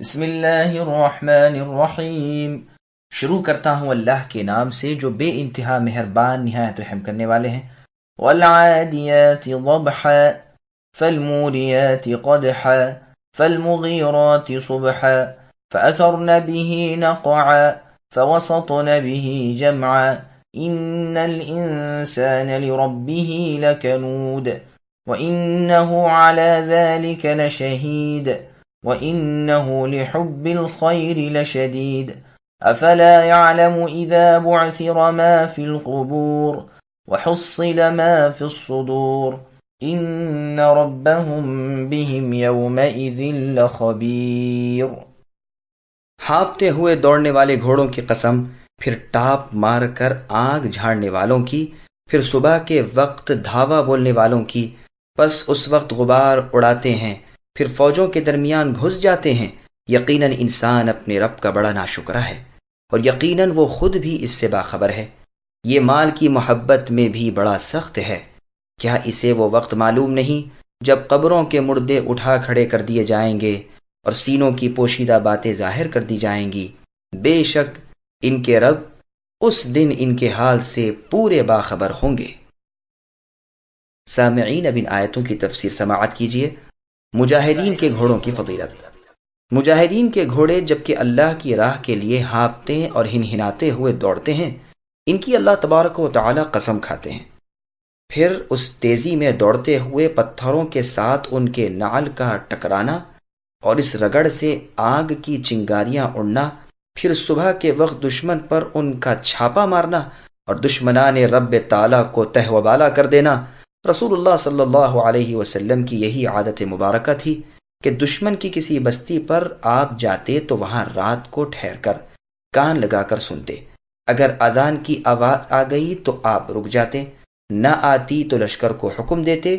بسم اللہ الرحمن الرحیم۔ شروع کرتا ہوں اللہ کے نام سے جو بے انتہا مہربان نہایت رحم کرنے والے ہیں۔ والعادیات ضبحا فالموریات قدحا فالمغیرات صبحا فأثرن به نقعا فوسطن به جمعا إن الإنسان لربه لكنود وإنه على ذلك لشهيد وَإِنَّهُ لِحُبِّ الْخَيْرِ لَشَدِيدٌ أَفَلَا يَعْلَمُ إِذَا بُعْثِرَ مَا فِي الْقُبُورِ وَحُصِّلَ مَا فِي الصُّدُورِ إِنَّ رَبَّهُمْ بِهِمْ يَوْمَئِذٍ لَخَبِيرٌ۔ ہانپتے ہوئے دوڑنے والے گھوڑوں کی قسم، پھر ٹاپ مار کر آگ جھاڑنے والوں کی، پھر صبح کے وقت دھاوا بولنے والوں کی، پس اس وقت غبار اڑاتے ہیں، پھر فوجوں کے درمیان گھس جاتے ہیں۔ یقیناً انسان اپنے رب کا بڑا ناشکرا ہے، اور یقیناً وہ خود بھی اس سے باخبر ہے۔ یہ مال کی محبت میں بھی بڑا سخت ہے۔ کیا اسے وہ وقت معلوم نہیں جب قبروں کے مردے اٹھا کھڑے کر دیے جائیں گے اور سینوں کی پوشیدہ باتیں ظاہر کر دی جائیں گی؟ بے شک ان کے رب اس دن ان کے حال سے پورے باخبر ہوں گے۔ سامعین، اب ان آیتوں کی تفسیر سماعت کیجیے۔ مجاہدین کے گھوڑوں کی فضیلت۔ مجاہدین کے گھوڑے جبکہ اللہ کی راہ کے لیے ہانپتے اور ہنہناتے ہوئے دوڑتے ہیں، ان کی اللہ تبارک و تعالی قسم کھاتے ہیں۔ پھر اس تیزی میں دوڑتے ہوئے پتھروں کے ساتھ ان کے نعل کا ٹکرانا اور اس رگڑ سے آگ کی چنگاریاں اڑنا، پھر صبح کے وقت دشمن پر ان کا چھاپا مارنا اور دشمنان رب تعالی کو تہ و بالا کر دینا۔ رسول اللہ صلی اللہ علیہ وسلم کی یہی عادت مبارکہ تھی کہ دشمن کی کسی بستی پر آپ جاتے تو وہاں رات کو ٹھہر کر کان لگا کر سنتے۔ اگر اذان کی آواز آ گئی تو آپ رک جاتے، نہ آتی تو لشکر کو حکم دیتے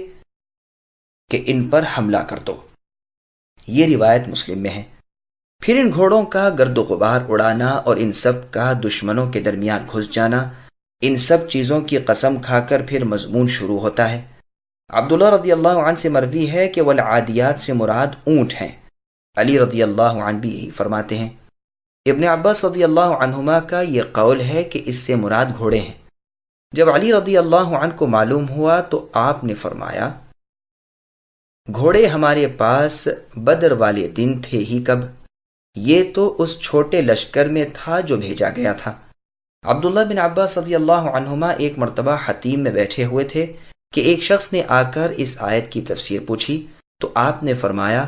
کہ ان پر حملہ کر دو۔ یہ روایت مسلم میں ہے۔ پھر ان گھوڑوں کا گرد و غبار اڑانا اور ان سب کا دشمنوں کے درمیان گھس جانا، ان سب چیزوں کی قسم کھا کر پھر مضمون شروع ہوتا ہے۔ عبداللہ رضی اللہ عنہ سے مروی ہے کہ والعادیات سے مراد اونٹ ہیں۔ علی رضی اللہ عنہ بھی یہی فرماتے ہیں۔ ابن عباس رضی اللہ عنہما کا یہ قول ہے کہ اس سے مراد گھوڑے ہیں۔ جب علی رضی اللہ عنہ کو معلوم ہوا تو آپ نے فرمایا، گھوڑے ہمارے پاس بدر والے دن تھے ہی کب، یہ تو اس چھوٹے لشکر میں تھا جو بھیجا گیا تھا۔ عبداللہ بن عباس رضی اللہ عنہما ایک مرتبہ حتیم میں بیٹھے ہوئے تھے کہ ایک شخص نے آ کر اس آیت کی تفسیر پوچھی تو آپ نے فرمایا،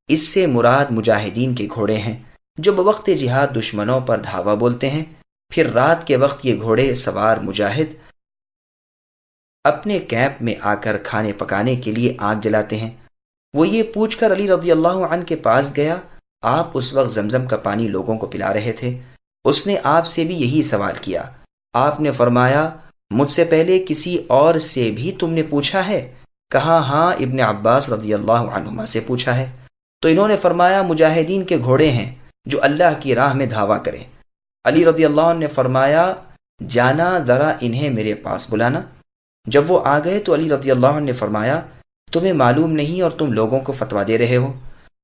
اس سے مراد مجاہدین کے گھوڑے ہیں جو بوقت جہاد دشمنوں پر دھاوا بولتے ہیں۔ پھر رات کے وقت یہ گھوڑے سوار مجاہد اپنے کیمپ میں آ کر کھانے پکانے کے لیے آگ جلاتے ہیں۔ وہ یہ پوچھ کر علی رضی اللہ عنہ کے پاس گیا۔ آپ اس وقت زمزم کا پانی لوگوں کو پلا رہے تھے۔ اس نے آپ سے بھی یہی سوال کیا۔ آپ نے فرمایا، مجھ سے پہلے کسی اور سے بھی تم نے پوچھا ہے؟ کہا، ہاں، ابن عباس رضی اللہ عنہما سے پوچھا ہے۔ تو انہوں نے فرمایا، مجاہدین کے گھوڑے ہیں جو اللہ کی راہ میں دھاوا کریں۔ علی رضی اللہ عنہ نے فرمایا، جانا، ذرا انہیں میرے پاس بلانا۔ جب وہ آ گئے تو علی رضی اللہ عنہ نے فرمایا، تمہیں معلوم نہیں اور تم لوگوں کو فتویٰ دے رہے ہو؟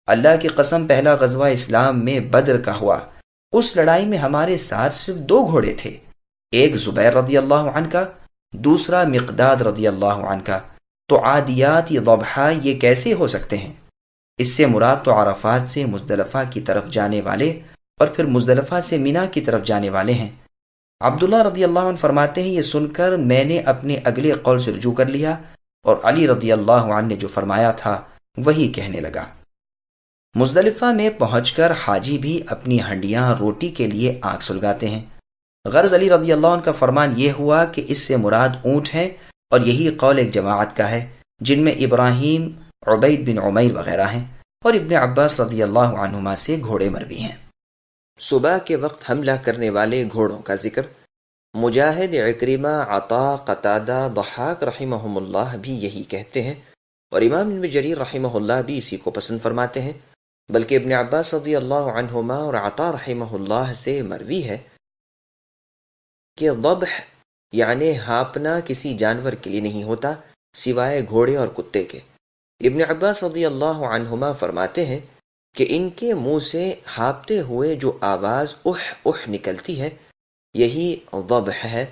اللہ کی قسم، پہلا غزوہ اسلام میں بدر کا ہوا، اس لڑائی میں ہمارے ساتھ صرف 2 گھوڑے تھے، ایک زبیر رضی اللہ عنہ کا، دوسرا مقداد رضی اللہ عنہ کا۔ تو عادیات یا ضبحا یہ کیسے ہو سکتے ہیں؟ اس سے مراد تو عرفات سے مزدلفہ کی طرف جانے والے اور پھر مزدلفہ سے مینا کی طرف جانے والے ہیں۔ عبداللہ رضی اللہ عنہ فرماتے ہیں، یہ سن کر میں نے اپنے اگلے قول سے رجوع کر لیا اور علی رضی اللہ عنہ نے جو فرمایا تھا وہی کہنے لگا۔ مزدلفہ میں پہنچ کر حاجی بھی اپنی ہنڈیاں روٹی کے لیے آگ سلگاتے ہیں۔ غرض علی رضی اللہ عنہ کا فرمان یہ ہوا کہ اس سے مراد اونٹ ہیں، اور یہی قول ایک جماعت کا ہے جن میں ابراہیم، عبید بن عمیر وغیرہ ہیں، اور ابن عباس رضی اللہ عنہما سے گھوڑے مروی ہیں۔ صبح کے وقت حملہ کرنے والے گھوڑوں کا ذکر۔ مجاہد، عکرمہ، عطا، قتادہ، ضحاک رحمہم اللہ بھی یہی کہتے ہیں، اور امام ابن جریر رحمہ اللہ بھی اسی کو پسند فرماتے ہیں۔ بلکہ ابن عباس رضی اللہ عنہما اور عطا رحمہ اللہ سے مروی ہے کہ ضبح یعنی ہانپنا کسی جانور کے لیے نہیں ہوتا سوائے گھوڑے اور کتے کے۔ ابن عباس رضی اللہ عنہما فرماتے ہیں کہ ان کے منہ سے ہانپتے ہوئے جو آواز اح اح نکلتی ہے یہی ضبح ہے۔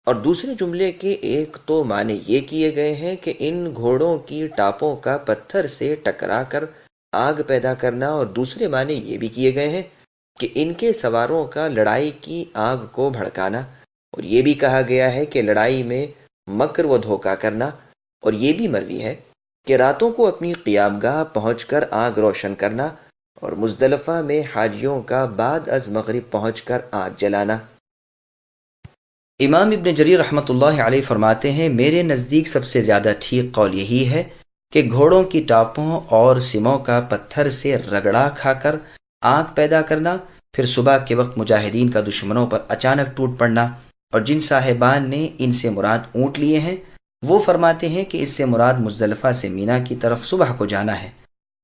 اور دوسرے جملے کے ایک تو معنی یہ کیے گئے ہیں کہ ان گھوڑوں کی ٹاپوں کا پتھر سے ٹکرا کر آگ پیدا کرنا، اور دوسرے معنی یہ بھی کیے گئے ہیں کہ ان کے سواروں کا لڑائی کی آگ کو بھڑکانا، اور یہ بھی کہا گیا ہے کہ لڑائی میں مکر و دھوکہ کرنا، اور یہ بھی مروی ہے کہ راتوں کو اپنی قیام گاہ پہنچ کر آگ روشن کرنا، اور مزدلفہ میں حاجیوں کا بعد از مغرب پہنچ کر آگ جلانا۔ امام ابن جریر رحمۃ اللہ علیہ فرماتے ہیں، میرے نزدیک سب سے زیادہ ٹھیک قول یہی ہے کہ گھوڑوں کی ٹاپوں اور سموں کا پتھر سے رگڑا کھا کر آگ پیدا کرنا، پھر صبح کے وقت مجاہدین کا دشمنوں پر اچانک ٹوٹ پڑنا، اور جن صاحبان نے ان سے مراد اونٹ لیے ہیں وہ فرماتے ہیں کہ اس سے مراد مزدلفہ سے مینا کی طرف صبح کو جانا ہے۔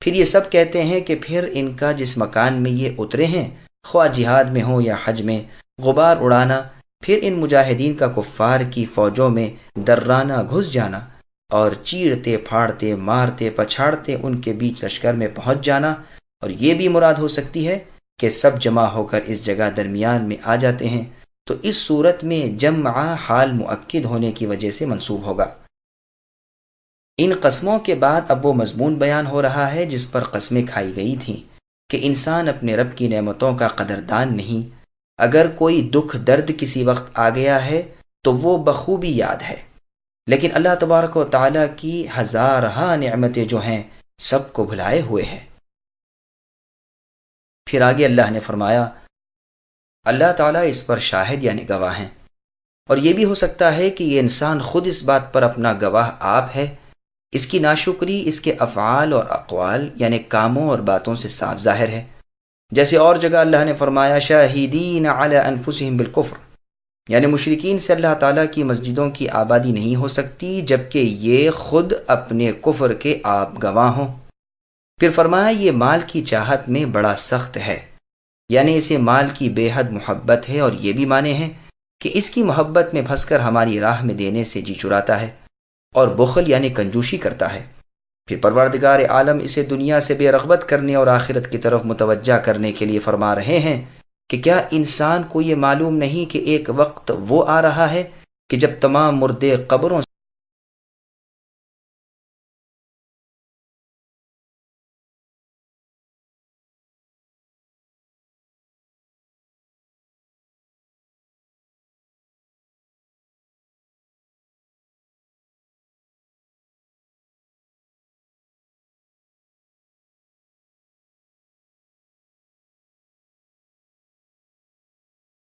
پھر یہ سب کہتے ہیں کہ پھر ان کا جس مکان میں یہ اترے ہیں، خواہ جہاد میں ہو یا حج میں، غبار اڑانا، پھر ان مجاہدین کا کفار کی فوجوں میں درانہ گھس جانا اور چیرتے پھاڑتے مارتے پچھاڑتے ان کے بیچ لشکر میں پہنچ جانا، اور یہ بھی مراد ہو سکتی ہے کہ سب جمع ہو کر اس جگہ درمیان میں آ جاتے ہیں، تو اس صورت میں جمع حال مؤکد ہونے کی وجہ سے منصوب ہوگا۔ ان قسموں کے بعد اب وہ مضمون بیان ہو رہا ہے جس پر قسمیں کھائی گئی تھیں کہ انسان اپنے رب کی نعمتوں کا قدردان نہیں، اگر کوئی دکھ درد کسی وقت آ گیا ہے تو وہ بخوبی یاد ہے، لیکن اللہ تبارک و تعالیٰ کی ہزارہا نعمتیں جو ہیں سب کو بھلائے ہوئے ہے۔ پھر آگے اللہ نے فرمایا، اللہ تعالیٰ اس پر شاہد یعنی گواہ ہیں، اور یہ بھی ہو سکتا ہے کہ یہ انسان خود اس بات پر اپنا گواہ آپ ہے۔ اس کی ناشکری اس کے افعال اور اقوال یعنی کاموں اور باتوں سے صاف ظاہر ہے، جیسے اور جگہ اللہ نے فرمایا شاہدین علی انفسہم بالکفر، یعنی مشرکین سے اللہ تعالیٰ کی مسجدوں کی آبادی نہیں ہو سکتی جبکہ یہ خود اپنے کفر کے آپ گواہ ہوں۔ پھر فرمایا یہ مال کی چاہت میں بڑا سخت ہے، یعنی اسے مال کی بے حد محبت ہے، اور یہ بھی مانے ہیں کہ اس کی محبت میں پھنس کر ہماری راہ میں دینے سے جی چراتا ہے، اور بخل یعنی کنجوشی کرتا ہے۔ پھر پروردگار عالم اسے دنیا سے بے رغبت کرنے اور آخرت کی طرف متوجہ کرنے کے لیے فرما رہے ہیں کہ کیا انسان کو یہ معلوم نہیں کہ ایک وقت وہ آ رہا ہے کہ جب تمام مردے قبروں